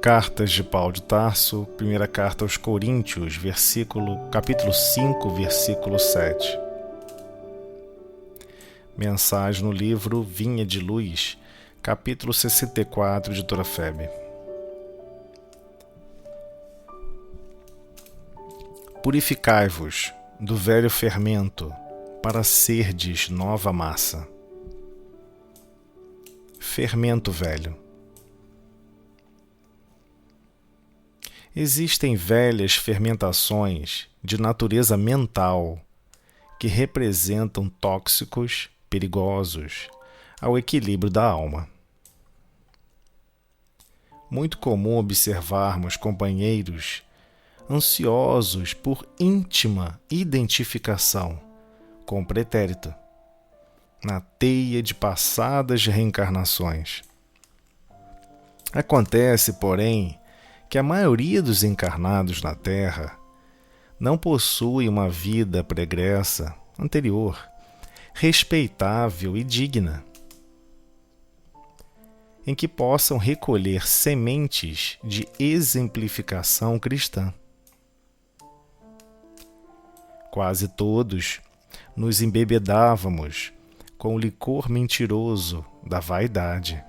Cartas de Paulo de Tarso, primeira carta aos Coríntios, capítulo 5, versículo 7. Mensagem no livro Vinha de Luz, capítulo 64, editora FEB. Purificai-vos do velho fermento, para serdes nova massa. Fermento velho. Existem velhas fermentações de natureza mental que representam tóxicos perigosos ao equilíbrio da alma. Muito comum observarmos companheiros ansiosos por íntima identificação com o pretérito, na teia de passadas reencarnações. Acontece, porém, que a maioria dos encarnados na Terra não possui uma vida pregressa, anterior, respeitável e digna, em que possam recolher sementes de exemplificação cristã. Quase todos nos embebedávamos com o licor mentiroso da vaidade,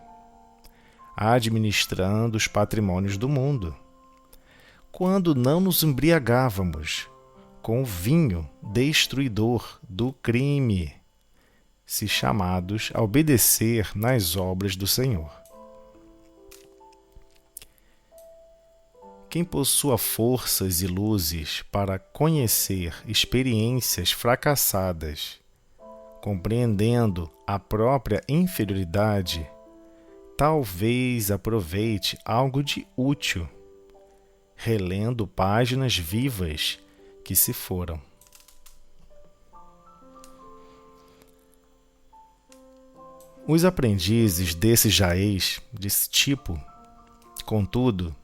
administrando os patrimônios do mundo, quando não nos embriagávamos com o vinho destruidor do crime, se chamados a obedecer nas obras do Senhor. Quem possua forças e luzes para conhecer experiências fracassadas, compreendendo a própria inferioridade, talvez aproveite algo de útil, relendo páginas vivas que se foram. Os aprendizes desse tipo, contudo,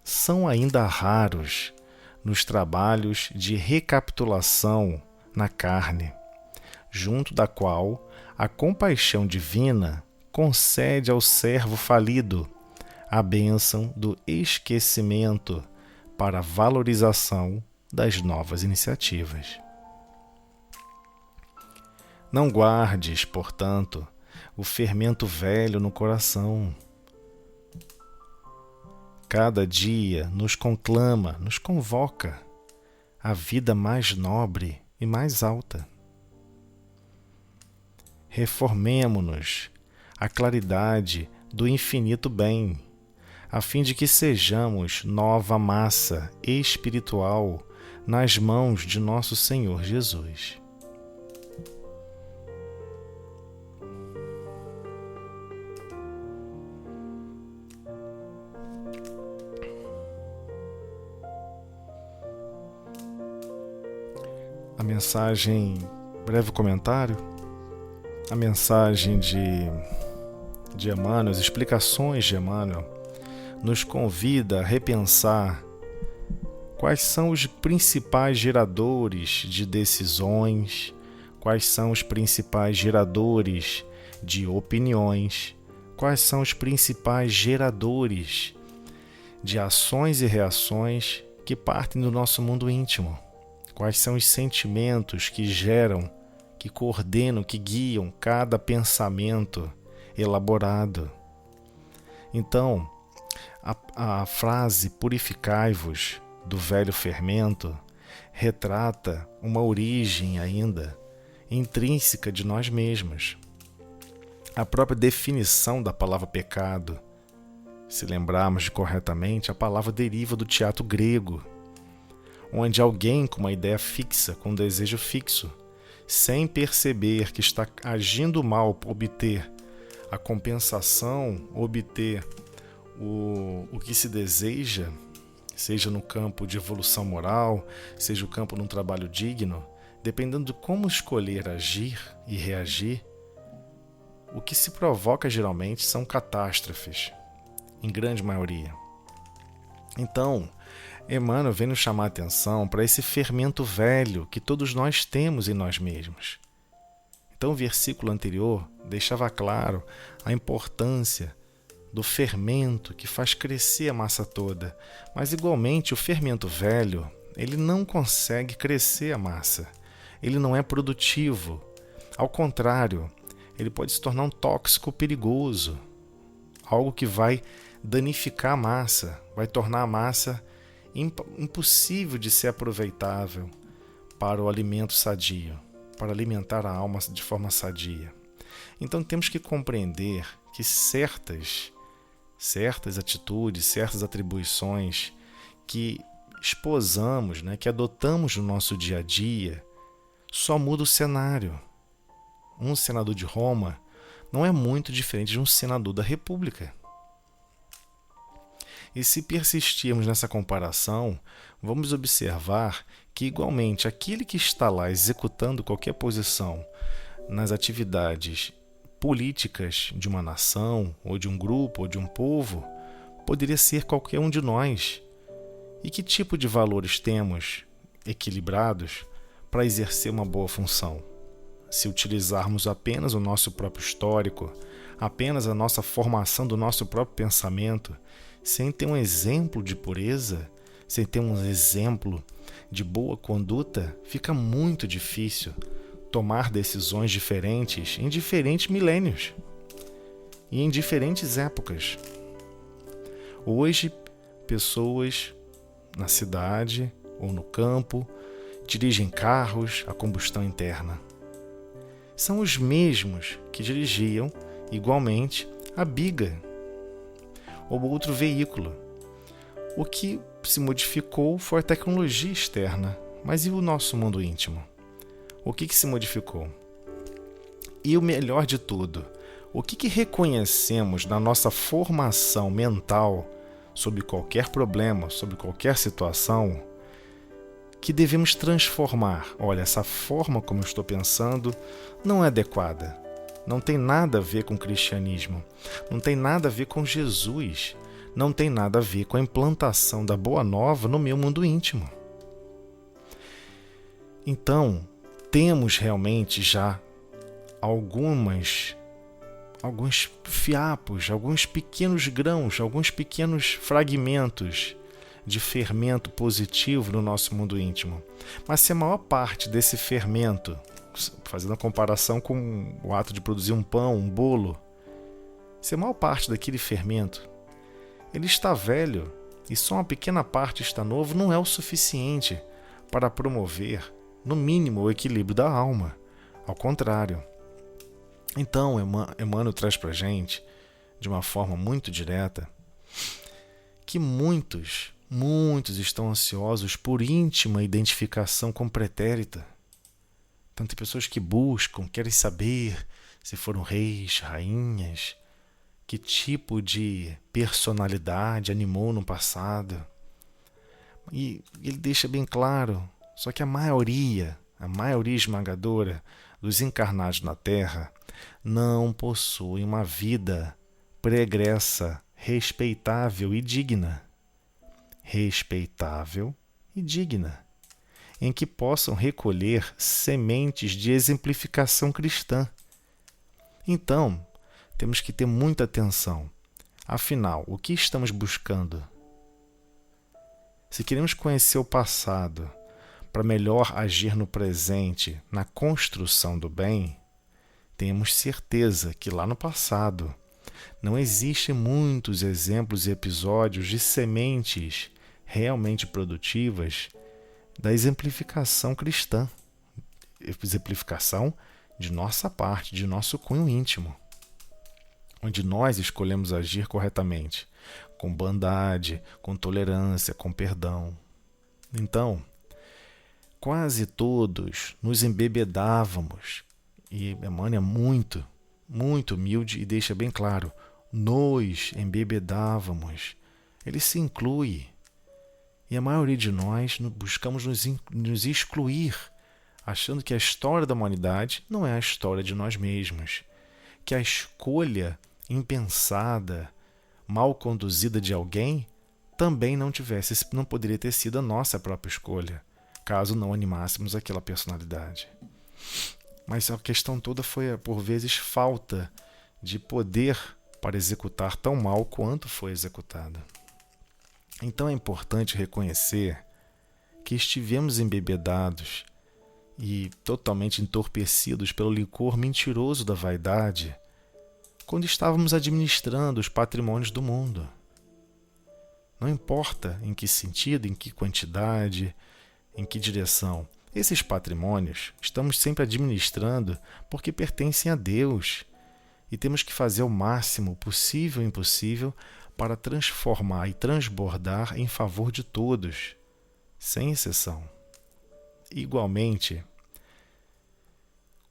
são ainda raros nos trabalhos de recapitulação na carne, junto da qual a compaixão divina concede ao servo falido a bênção do esquecimento para a valorização das novas iniciativas. Não guardes, portanto, o fermento velho no coração. Cada dia nos conclama, nos convoca à vida mais nobre e mais alta. Reformemo-nos à claridade do infinito bem, a fim de que sejamos nova massa espiritual nas mãos de nosso Senhor Jesus. A mensagem, breve comentário, a mensagem de Emmanuel, as explicações de Emmanuel, nos convida a repensar quais são os principais geradores de decisões, quais são os principais geradores de opiniões, quais são os principais geradores de ações e reações que partem do nosso mundo íntimo. Quais são os sentimentos que geram, que coordenam, que guiam cada pensamento elaborado. Então, a frase purificai-vos do velho fermento retrata uma origem ainda intrínseca de nós mesmos. A própria definição da palavra pecado, se lembrarmos corretamente, a palavra deriva do teatro grego, onde alguém com uma ideia fixa, com um desejo fixo, sem perceber que está agindo mal para obter a compensação, obter o que se deseja, seja no campo de evolução moral, seja o campo num trabalho digno, dependendo de como escolher agir e reagir, o que se provoca geralmente são catástrofes, em grande maioria. Então, Emmanuel vem nos chamar a atenção para esse fermento velho que todos nós temos em nós mesmos. Então o versículo anterior deixava claro a importância do fermento que faz crescer a massa toda. Mas igualmente o fermento velho, ele não consegue crescer a massa. Ele não é produtivo. Ao contrário, ele pode se tornar um tóxico perigoso, algo que vai danificar a massa, vai tornar a massa impossível de ser aproveitável para o alimento sadio, para alimentar a alma de forma sadia. Então temos que compreender que certas atitudes, certas atribuições que esposamos, que adotamos no nosso dia a dia, só muda o cenário. Um senador de Roma não é muito diferente de um senador da República. E se persistirmos nessa comparação, vamos observar que, igualmente, aquele que está lá executando qualquer posição nas atividades políticas de uma nação, ou de um grupo, ou de um povo, poderia ser qualquer um de nós. E que tipo de valores temos equilibrados para exercer uma boa função? Se utilizarmos apenas o nosso próprio histórico, apenas a nossa formação do nosso próprio pensamento, sem ter um exemplo de pureza, sem ter um exemplo de boa conduta, fica muito difícil tomar decisões diferentes em diferentes milênios e em diferentes épocas. Hoje, pessoas na cidade ou no campo dirigem carros a combustão interna. São os mesmos que dirigiam, igualmente, a biga ou outro veículo. O que se modificou foi a tecnologia externa, mas e o nosso mundo íntimo? O que se modificou? E o melhor de tudo, o que reconhecemos na nossa formação mental sobre qualquer problema, sobre qualquer situação, que devemos transformar? Olha, essa forma como eu estou pensando não é adequada. Não tem nada a ver com o cristianismo. Não tem nada a ver com Jesus. Não tem nada a ver com a implantação da Boa Nova no meu mundo íntimo. Então, temos realmente já alguns fiapos, alguns pequenos grãos, alguns pequenos fragmentos de fermento positivo no nosso mundo íntimo. Mas se a maior parte desse fermento, fazendo a comparação com o ato de produzir um pão, um bolo, se a maior parte daquele fermento ele está velho e só uma pequena parte está novo, não é o suficiente para promover, no mínimo, o equilíbrio da alma. Ao contrário. Então, Emmanuel traz para a gente, de uma forma muito direta, que muitos estão ansiosos por íntima identificação com pretérita. Então, tem pessoas que buscam, querem saber se foram reis, rainhas, que tipo de personalidade animou no passado. E ele deixa bem claro, só que a maioria esmagadora dos encarnados na Terra não possuem uma vida pregressa, respeitável e digna. Respeitável e digna, em que possam recolher sementes de exemplificação cristã. Então, temos que ter muita atenção. Afinal, o que estamos buscando? Se queremos conhecer o passado para melhor agir no presente, na construção do bem, temos certeza que lá no passado não existem muitos exemplos e episódios de sementes realmente produtivas da exemplificação cristã, exemplificação de nossa parte, de nosso cunho íntimo, onde nós escolhemos agir corretamente, com bondade, com tolerância, com perdão. Então, quase todos nos embebedávamos, e Emmanuel é muito humilde e deixa bem claro, nos embebedávamos. Ele se inclui. E a maioria de nós buscamos nos excluir, achando que a história da humanidade não é a história de nós mesmos, que a escolha impensada, mal conduzida de alguém também não poderia ter sido a nossa própria escolha, caso não animássemos aquela personalidade. Mas a questão toda foi, por vezes, falta de poder para executar tão mal quanto foi executada. Então é importante reconhecer que estivemos embebedados e totalmente entorpecidos pelo licor mentiroso da vaidade quando estávamos administrando os patrimônios do mundo. Não importa em que sentido, em que quantidade, em que direção. Esses patrimônios estamos sempre administrando porque pertencem a Deus e temos que fazer o máximo possível e impossível para transformar e transbordar em favor de todos, sem exceção. Igualmente,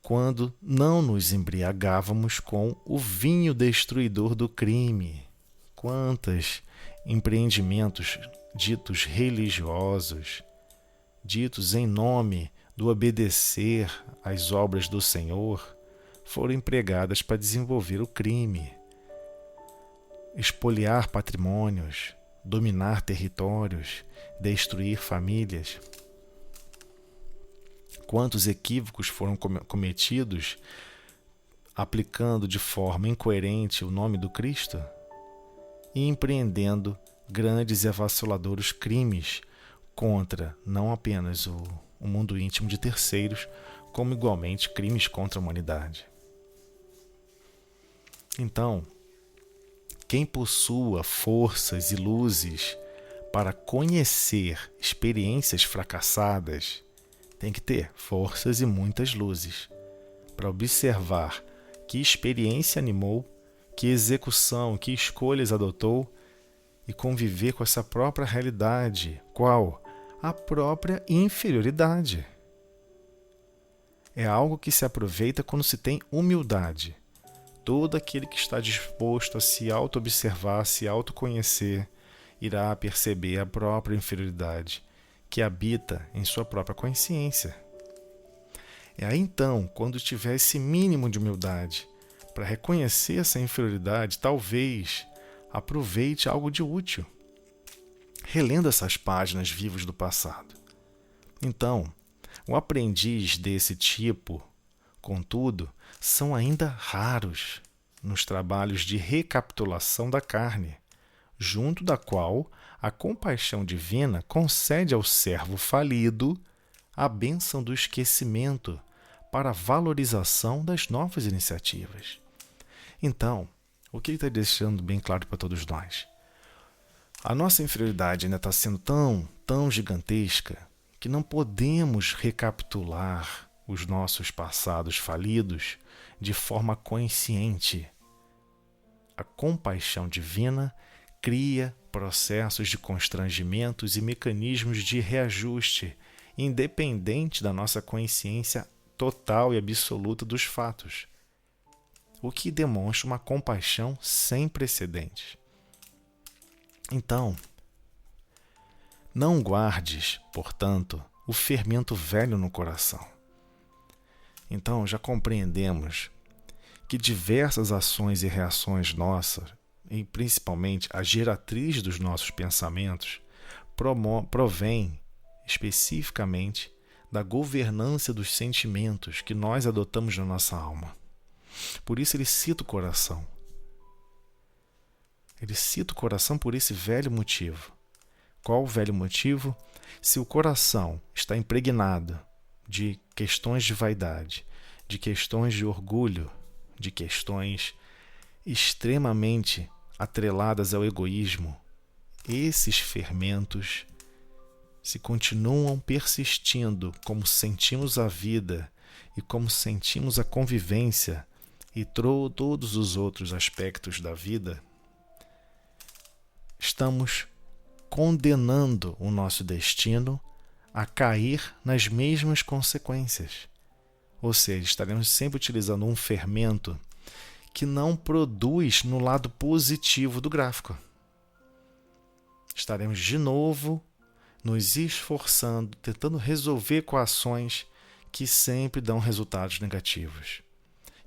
quando não nos embriagávamos com o vinho destruidor do crime. Quantos empreendimentos ditos religiosos, ditos em nome do obedecer às obras do Senhor, foram empregadas para desenvolver o crime, espoliar patrimônios, dominar territórios, destruir famílias. Quantos equívocos foram cometidos aplicando de forma incoerente o nome do Cristo e empreendendo grandes e avassaladores crimes contra não apenas o mundo íntimo de terceiros, como igualmente crimes contra a humanidade. Então, quem possua forças e luzes para conhecer experiências fracassadas tem que ter forças e muitas luzes para observar que experiência animou, que execução, que escolhas adotou e conviver com essa própria realidade. Qual? A própria inferioridade. É algo que se aproveita quando se tem humildade. Todo aquele que está disposto a se auto-observar, se autoconhecer, irá perceber a própria inferioridade que habita em sua própria consciência. É aí então, quando tiver esse mínimo de humildade para reconhecer essa inferioridade, talvez aproveite algo de útil, relendo essas páginas vivas do passado. Então, o aprendiz desse tipo, contudo, são ainda raros nos trabalhos de recapitulação da carne, junto da qual a compaixão divina concede ao servo falido a bênção do esquecimento para a valorização das novas iniciativas. Então, o que ele está deixando bem claro para todos nós? A nossa inferioridade ainda está sendo tão gigantesca que não podemos recapitular os nossos passados falidos de forma consciente. A compaixão divina cria processos de constrangimentos e mecanismos de reajuste, independente da nossa consciência total e absoluta dos fatos, o que demonstra uma compaixão sem precedentes. Então, não guardes, portanto, o fermento velho no coração. Então, já compreendemos que diversas ações e reações nossas, e principalmente a geratriz dos nossos pensamentos, provém especificamente da governança dos sentimentos que nós adotamos na nossa alma. Por isso ele cita o coração. Ele cita o coração por esse velho motivo. Qual o velho motivo? Se o coração está impregnado de questões de vaidade, de questões de orgulho, de questões extremamente atreladas ao egoísmo, esses fermentos, se continuam persistindo como sentimos a vida e como sentimos a convivência e todos os outros aspectos da vida, estamos condenando o nosso destino a cair nas mesmas consequências. Ou seja, estaremos sempre utilizando um fermento que não produz no lado positivo do gráfico. Estaremos de novo nos esforçando, tentando resolver equações que sempre dão resultados negativos.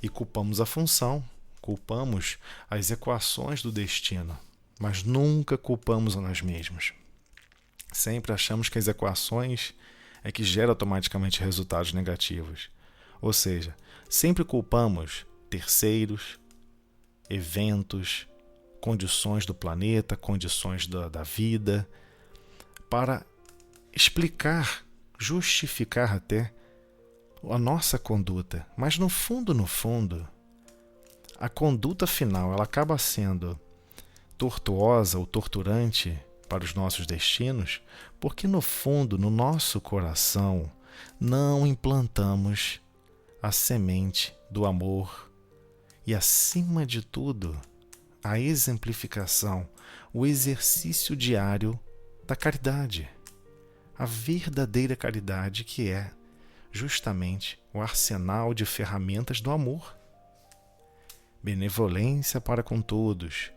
E culpamos a função, culpamos as equações do destino, mas nunca culpamos a nós mesmos. Sempre achamos que as equações é que geram automaticamente resultados negativos. Ou seja, sempre culpamos terceiros, eventos, condições do planeta, condições da vida, para explicar, justificar até a nossa conduta. Mas no fundo, a conduta final ela acaba sendo tortuosa ou torturante para os nossos destinos, porque no fundo, no nosso coração, não implantamos a semente do amor e, acima de tudo, a exemplificação, o exercício diário da caridade, a verdadeira caridade, que é justamente o arsenal de ferramentas do amor. Benevolência para com todos,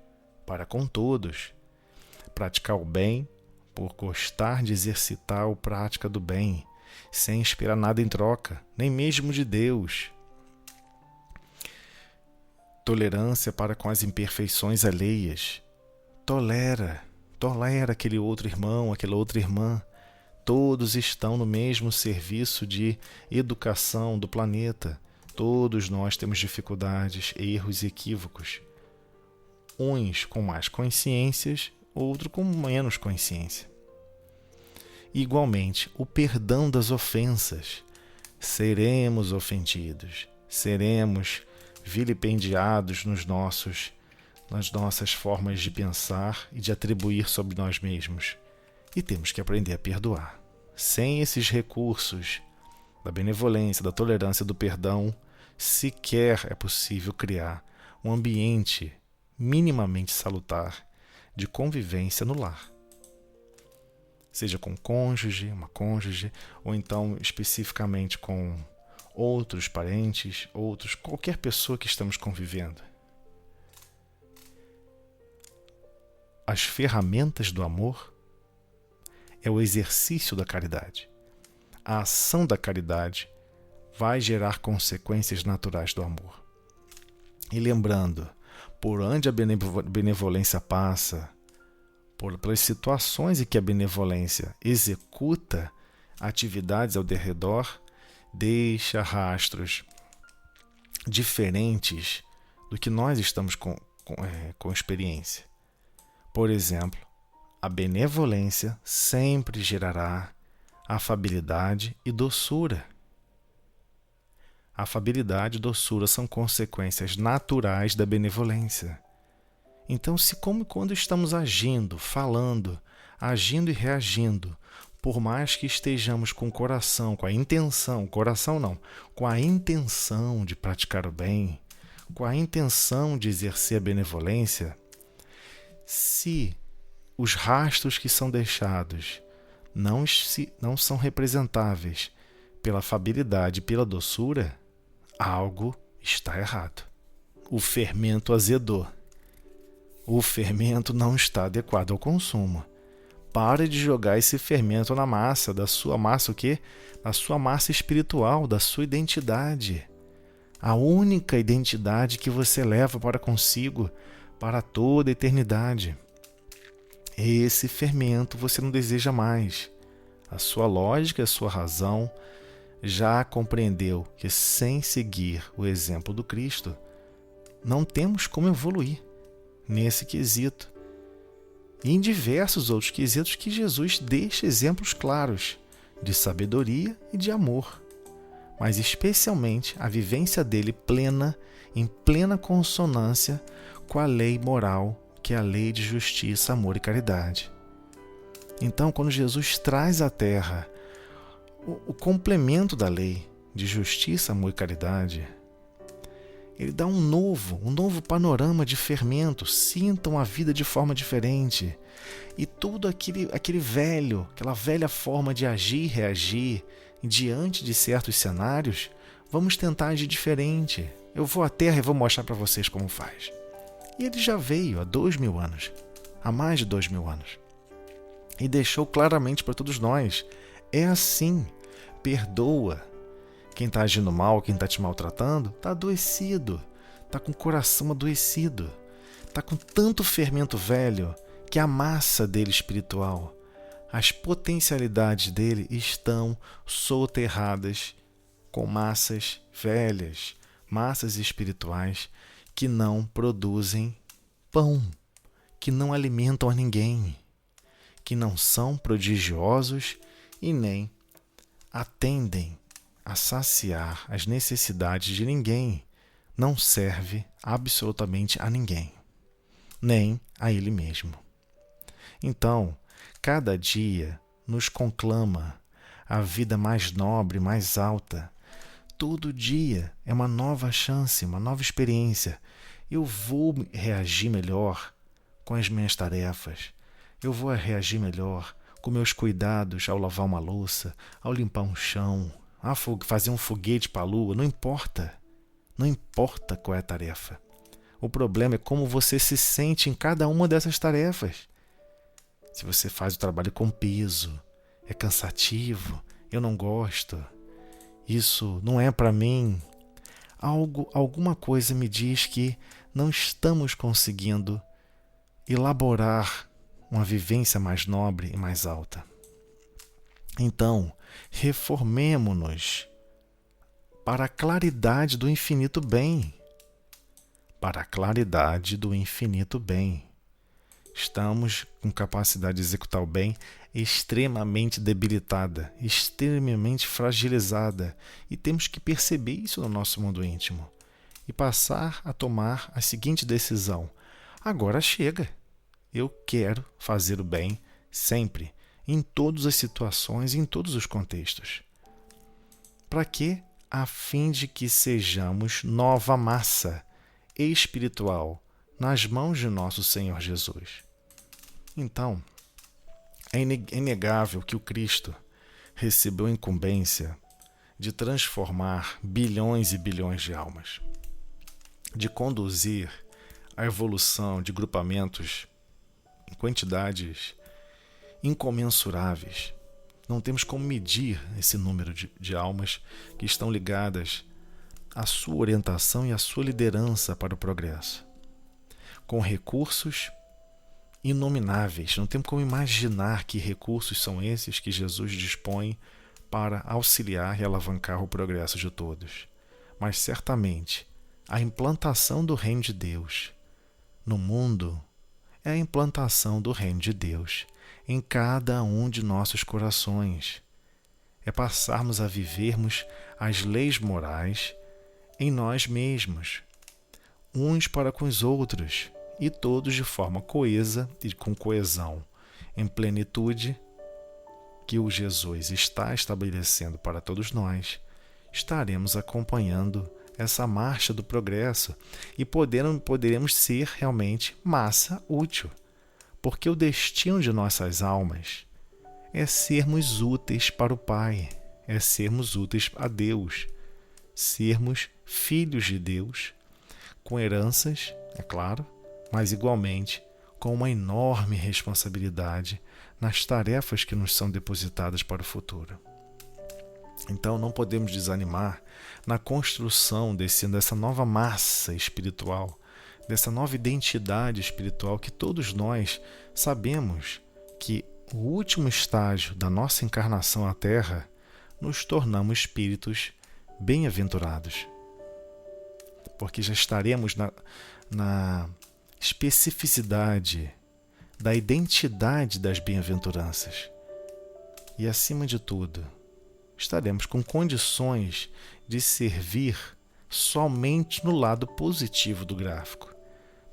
praticar o bem por gostar de exercitar a prática do bem, sem esperar nada em troca, nem mesmo de Deus. Tolerância para com as imperfeições alheias. Tolera aquele outro irmão, aquela outra irmã. Todos estão no mesmo serviço de educação do planeta. Todos nós temos dificuldades, erros e equívocos. Uns com mais consciências, outros com menos consciência. Igualmente, o perdão das ofensas. Seremos ofendidos, seremos vilipendiados nas nossas formas de pensar e de atribuir sobre nós mesmos. E temos que aprender a perdoar. Sem esses recursos da benevolência, da tolerância, do perdão, sequer é possível criar um ambiente minimamente salutar de convivência no lar. Seja com uma cônjuge, ou então especificamente com outros parentes, qualquer pessoa que estamos convivendo. As ferramentas do amor é o exercício da caridade. A ação da caridade vai gerar consequências naturais do amor. E lembrando, por onde a benevolência passa, pelas situações em que a benevolência executa atividades ao derredor, deixa rastros diferentes do que nós estamos com experiência. Por exemplo, a benevolência sempre gerará afabilidade e doçura. Afabilidade e doçura são consequências naturais da benevolência. Então, quando estamos agindo, falando, agindo e reagindo, por mais que estejamos com o coração, com a intenção de praticar o bem, com a intenção de exercer a benevolência, se os rastros que são deixados não são representáveis pela afabilidade e pela doçura, algo está errado. O fermento azedou. O fermento não está adequado ao consumo. Pare de jogar esse fermento na massa, da sua massa o quê? Da sua massa espiritual, da sua identidade. A única identidade que você leva para consigo, para toda a eternidade. Esse fermento você não deseja mais. A sua lógica, a sua razão já compreendeu que sem seguir o exemplo do Cristo, não temos como evoluir nesse quesito. E em diversos outros quesitos que Jesus deixa exemplos claros de sabedoria e de amor. Mas especialmente a vivência dele plena, em plena consonância com a lei moral, que é a lei de justiça, amor e caridade. Então, quando Jesus traz à Terra o complemento da lei de justiça, amor e caridade, ele dá um novo panorama de fermento. Sintam a vida de forma diferente. E tudo aquela velha forma de agir e reagir diante de certos cenários, vamos tentar agir diferente. Eu vou à Terra e vou mostrar para vocês como faz. E ele já veio há 2.000 anos, há mais de 2.000 anos. E deixou claramente para todos nós. É assim. Perdoa. Quem está agindo mal, quem está te maltratando, está adoecido. Está com o coração adoecido. Está com tanto fermento velho que a massa dele espiritual, as potencialidades dele estão soterradas com massas velhas, massas espirituais que não produzem pão, que não alimentam a ninguém, que não são prodigiosos e nem atendem a saciar as necessidades de ninguém, não serve absolutamente a ninguém, nem a ele mesmo. Então, cada dia nos conclama a vida mais nobre, mais alta. Todo dia é uma nova chance, uma nova experiência. Eu vou reagir melhor com as minhas tarefas. Eu vou reagir melhor com meus cuidados ao lavar uma louça, ao limpar um chão, a fazer um foguete para a lua. Não importa. Não importa qual é a tarefa. O problema é como você se sente em cada uma dessas tarefas. Se você faz o trabalho com peso, é cansativo, eu não gosto, isso não é para mim. Alguma coisa me diz que não estamos conseguindo elaborar uma vivência mais nobre e mais alta. Então, reformemo-nos para a claridade do infinito bem. Para a claridade do infinito bem. Estamos com capacidade de executar o bem extremamente debilitada, extremamente fragilizada, e temos que perceber isso no nosso mundo íntimo e passar a tomar a seguinte decisão: agora chega, eu quero fazer o bem sempre, em todas as situações, em todos os contextos. Para quê? A fim de que sejamos nova massa espiritual nas mãos de nosso Senhor Jesus. Então, é inegável que o Cristo recebeu a incumbência de transformar bilhões e bilhões de almas, de conduzir a evolução de grupamentos em quantidades incomensuráveis. Não temos como medir esse número de almas que estão ligadas à sua orientação e à sua liderança para o progresso, com recursos inomináveis. Não temos como imaginar que recursos são esses que Jesus dispõe para auxiliar e alavancar o progresso de todos. Mas certamente a implantação do reino de Deus no mundo é a implantação do reino de Deus em cada um de nossos corações. É passarmos a vivermos as leis morais em nós mesmos, uns para com os outros, e todos de forma coesa e com coesão, em plenitude, que o Jesus está estabelecendo para todos nós, estaremos acompanhando essa marcha do progresso e poderemos ser realmente massa útil, porque o destino de nossas almas é sermos úteis para o Pai, é sermos úteis a Deus, sermos filhos de Deus, com heranças, é claro, mas igualmente com uma enorme responsabilidade nas tarefas que nos são depositadas para o futuro. Então não podemos desanimar na construção dessa nova massa espiritual, dessa nova identidade espiritual que todos nós sabemos que o último estágio da nossa encarnação à Terra nos tornamos espíritos bem-aventurados, porque já estaremos na especificidade da identidade das bem-aventuranças. E, acima de tudo, estaremos com condições de servir somente no lado positivo do gráfico.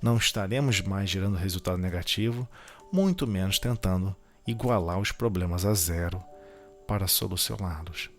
Não estaremos mais gerando resultado negativo, muito menos tentando igualar os problemas a zero para solucioná-los.